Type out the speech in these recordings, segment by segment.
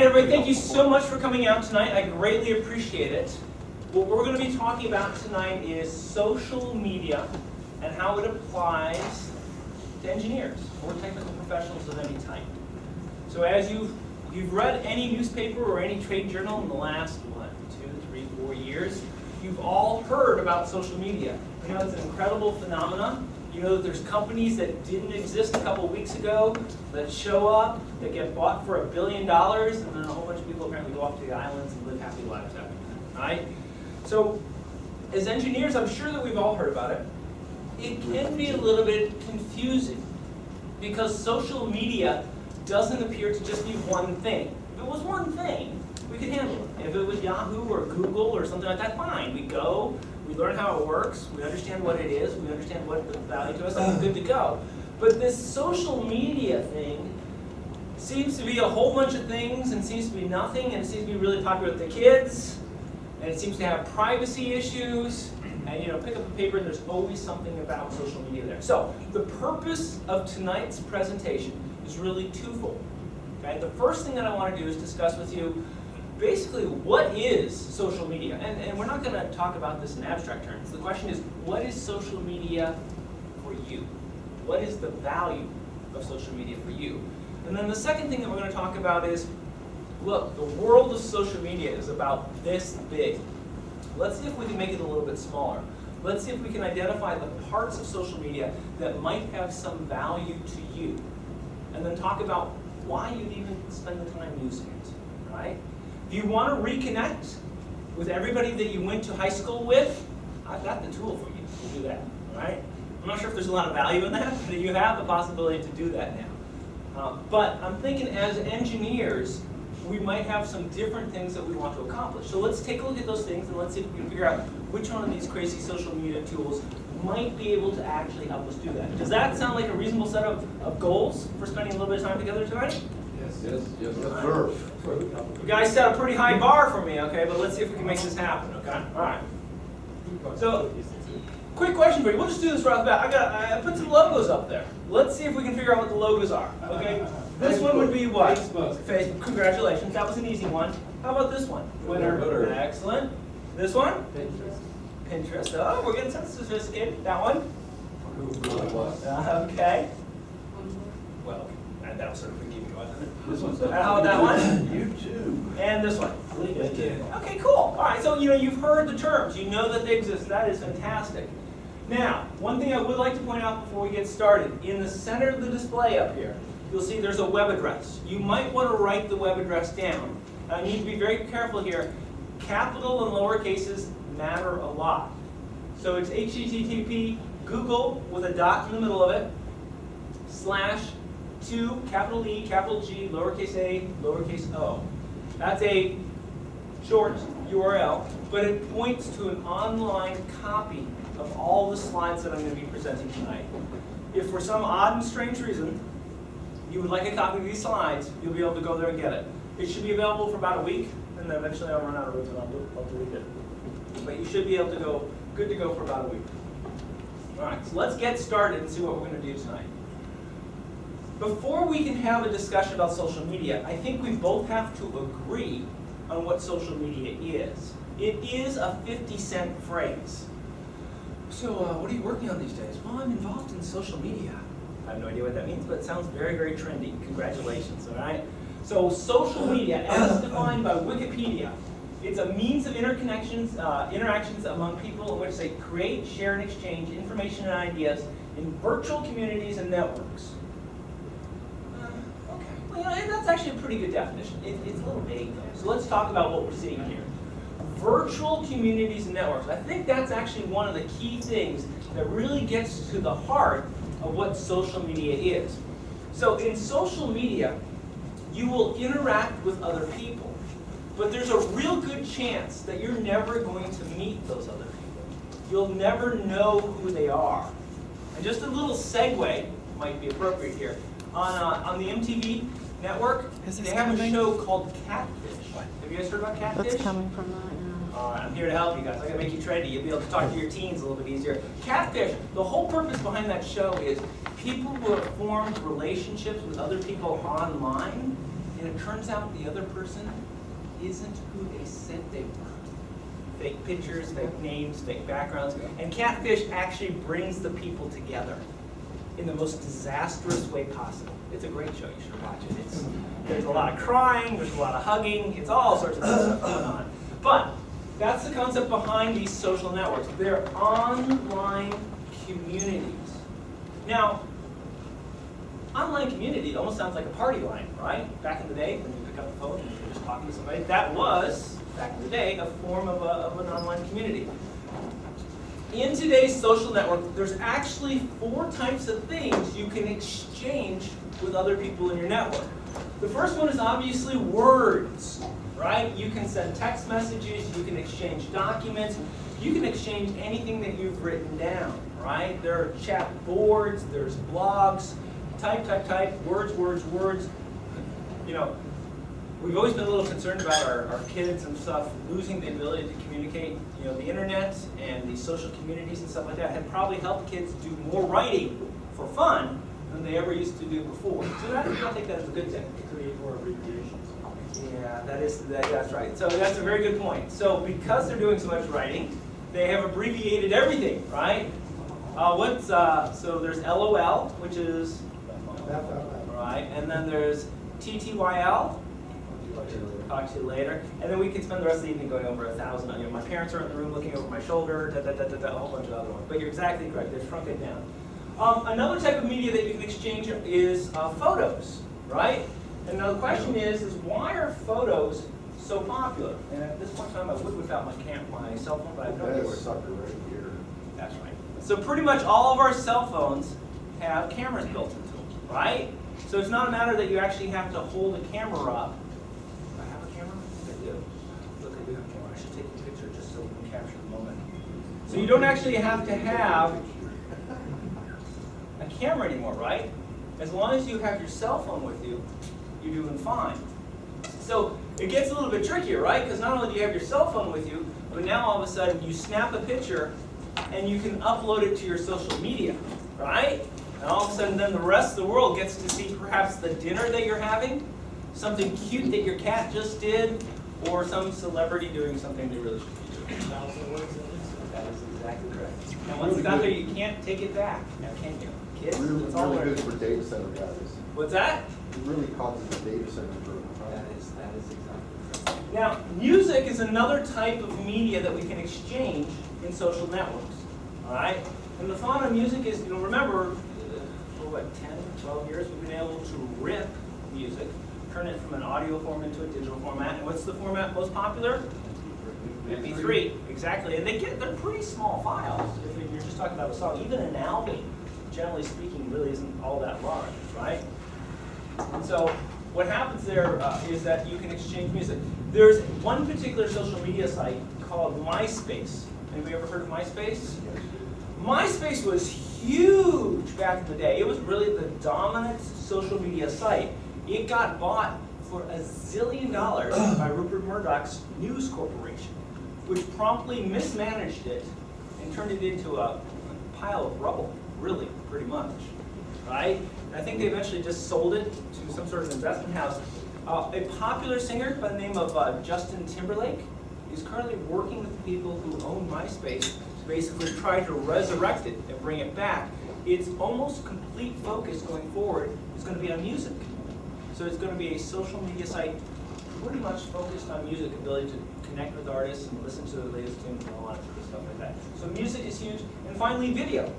right, everybody, thank you so much for coming out tonight. I greatly appreciate it. What we're going to be talking about tonight is social media and how it applies to engineers or technical professionals of any type. So as you've read any newspaper or any trade journal in the last, 2, 3, 4 years, you've all heard about social media. You know, it's an incredible phenomenon. You know that there's companies that didn't exist a couple weeks ago that show up, that get bought for $1 billion, and then a whole bunch of people apparently go off to the islands and live happy lives after that, right? So, as engineers, I'm sure that we've all heard about it. It can be a little bit confusing because social media doesn't appear to just be one thing. If it was one thing, we could handle it. If it was Yahoo or Google or something like that, fine. We go, we learn how it works, we understand what it is, we understand what the value to us, and we're good to go. But this social media thing seems to be a whole bunch of things and seems to be nothing, and it seems to be really popular with the kids, and it seems to have privacy issues, and pick up a paper and there's always something about social media there. So the purpose of tonight's presentation is really twofold. Okay? The first thing that I want to do is discuss with you basically what is social media. And we're not going to talk about this in abstract terms. The question is, what is social media for you? What is the value of social media for you? And then the second thing that we're going to talk about is, look, the world of social media is about this big. Let's see if we can make it a little bit smaller. Let's see if we can identify the parts of social media that might have some value to you. And then talk about why you'd even spend the time using it, right? If you want to reconnect with everybody that you went to high school with, I've got the tool for you to do that, right? I'm not sure if there's a lot of value in that, but you have the possibility to do that now. But I'm thinking as engineers, we might have some different things that we want to accomplish. So let's take a look at those things and let's see if we can figure out which one of these crazy social media tools might be able to actually help us do that. Does that sound like a reasonable set of goals for spending a little bit of time together tonight? Yes, sir. You guys set a pretty high bar for me, okay? But let's see if we can make this happen, okay? All right. So, quick question for you. We'll just do this right off the bat. I put some logos up there. Let's see if we can figure out what the logos are, okay? This one would be what? Facebook. Congratulations. That was an easy one. How about this one? Twitter. Excellent. This one? Pinterest. Oh, we're getting sophisticated. That one? Okay. Well, that'll sort of forgive you, wasn't it? This one's How about that one? YouTube. And this one. Okay, cool. All right, so you've heard the terms. You know that they exist. That is fantastic. Now, one thing I would like to point out before we get started, in the center of the display up here, you'll see there's a web address. You might want to write the web address down. I need to be very careful here. Capital and lower cases matter a lot. So it's HTTP Google with a dot in the middle of it, /2, capital E, capital G, lowercase a, lowercase o. That's a short URL, but it points to an online copy of all the slides that I'm going to be presenting tonight. If for some odd and strange reason you would like a copy of these slides, you'll be able to go there and get it. It should be available for about a week, and then eventually I'll run out of room and I'll delete it. But you should be able to go, good to go for about a week. All right, so let's get started and see what we're going to do tonight. Before we can have a discussion about social media, I think we both have to agree on what social media is. It is a 50-cent phrase. So what are you working on these days? Well, I'm involved in social media. I have no idea what that means, but it sounds very, very trendy. Congratulations, all right? So social media, as defined by Wikipedia, it's a means of interactions among people in which they create, share, and exchange information and ideas in virtual communities and networks. Okay, well, that's actually a pretty good definition. It's a little vague, though. So let's talk about what we're seeing here. Virtual communities and networks. I think that's actually one of the key things that really gets to the heart of what social media is. So in social media, you will interact with other people, but there's a real good chance that you're never going to meet those other people. You'll never know who they are. And just a little segue might be appropriate here. On the MTV network, they have a show called Catfish. Have you guys heard about Catfish? What's coming from that? All right, I'm here to help you guys. I'm going to make you trendy. You'll be able to talk to your teens a little bit easier. Catfish, the whole purpose behind that show is people who have formed relationships with other people online and it turns out the other person isn't who they said they were. Fake pictures, fake names, fake backgrounds, and Catfish actually brings the people together in the most disastrous way possible. It's a great show, you should watch it. There's a lot of crying, there's a lot of hugging, it's all sorts of stuff going on. But that's the concept behind these social networks. They're online communities. Now, online community almost sounds like a party line, right? Back in the day, when you pick up the phone and you're just talking to somebody, that was, back in the day, a form of an online community. In today's social network, there's actually 4 types of things you can exchange with other people in your network. The first one is obviously words, right? You can send text messages, you can exchange documents, you can exchange anything that you've written down, right? There are chat boards, there's blogs, type, words. You know, we've always been a little concerned about our kids and stuff losing the ability to communicate. You know, the internet and the social communities and stuff like that have probably helped kids do more writing for fun than they ever used to do before. So I think that is a good thing. Create more abbreviations. Yeah, that's right. So that's a very good point. So because they're doing so much writing, they have abbreviated everything, right? So there's LOL, which is, right, and then there's TTYL, talk to you later, and then we could spend the rest of the evening going over 1,000. You know, my parents are in the room looking over my shoulder, a whole bunch of other ones. But you're exactly correct, they've shrunk it down. Another type of media that you can exchange is photos, right? And now the question is why are photos so popular? And at this point in time, I would without my cell phone, but I have no idea where it's. sucker right here. That's right. So pretty much all of our cell phones have cameras built into them, right? So it's not a matter that you actually have to hold a camera up. Do I have a camera? I do. Look, I do have a camera. I should take a picture just so we can capture the moment. So you don't actually have to have a camera anymore, right? As long as you have your cell phone with you, you're doing fine. So it gets a little bit trickier, right? Because not only do you have your cell phone with you, but now all of a sudden you snap a picture and you can upload it to your social media, right? And all of a sudden then the rest of the world gets to see perhaps the dinner that you're having, something cute that your cat just did, or some celebrity doing something they really should be doing. 1,000 words at least. That is exactly correct. And once it's out there, you can't take it back. Now, can you? Kids? Really, It's all really learned. good for data center guys. What's that? It really causes the data center for. That is exactly correct. Now, music is another type of media that we can exchange in social networks. All right? And the thought on music is, remember, for 10, 12 years, we've been able to rip music, turn it from an audio form into a digital format. And what's the format most popular? MP3, exactly. And they're pretty small files. If you're just talking about a song, even an album, generally speaking, really isn't all that large, right? And so what happens there is that you can exchange music. There's one particular social media site called MySpace. Anybody ever heard of MySpace? MySpace was huge back in the day. It was really the dominant social media site. It got bought for $1 zillion by Rupert Murdoch's News Corporation, which promptly mismanaged it and turned it into a pile of rubble, really, pretty much, right? And I think they eventually just sold it to some sort of investment house. A popular singer by the name of Justin Timberlake is currently working with the people who own MySpace to basically try to resurrect it and bring it back. Its almost complete focus going forward is going to be on music. So it's going to be a social media site pretty much focused on music, ability to connect with artists and listen to the latest tunes and all that sort of stuff like that. So music is huge. And finally, video.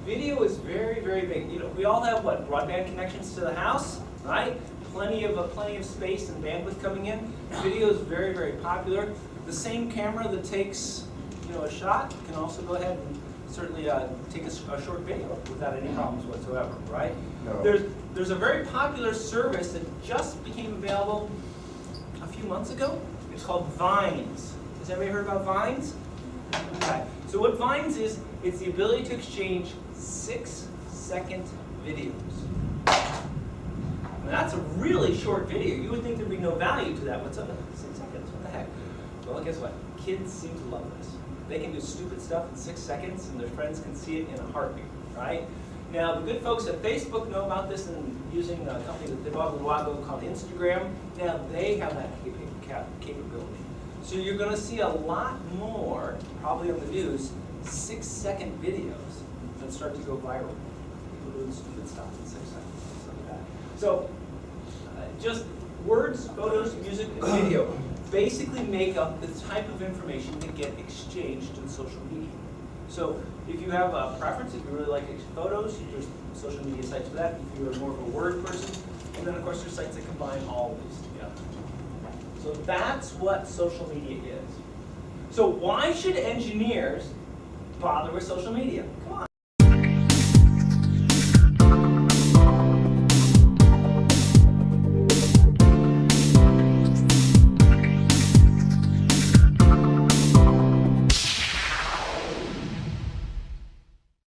Video is very, very big. We all have what, broadband connections to the house, right? Plenty of space and bandwidth coming in. Video is very, very popular. The same camera that takes, a shot can also go ahead and certainly take a short video without any problems whatsoever, right? No. There's a very popular service that just became available a few months ago. It's called Vines. Has anybody heard about Vines? Okay. So what Vines is, it's the ability to exchange 6-second videos. Now that's a really short video. You would think there'd be no value to that. What's up with 6 seconds? What the heck? Well, guess what? Kids seem to love this. They can do stupid stuff in 6 seconds, and their friends can see it in a heartbeat, right? Now, the good folks at Facebook know about this and using a company that they bought a little while ago called Instagram. Now, they have that capability. So you're going to see a lot more, probably on the news, 6-second videos that start to go viral. People doing stupid stuff in 6 seconds, stuff like that. So, just words, photos, music, and video basically make up the type of information that get exchanged in social media. So if you have a preference, if you really like photos, there's social media sites for that. If you're more of a word person, and then of course there's sites that combine all of these together. So that's what social media is. So why should engineers bother with social media? Come on.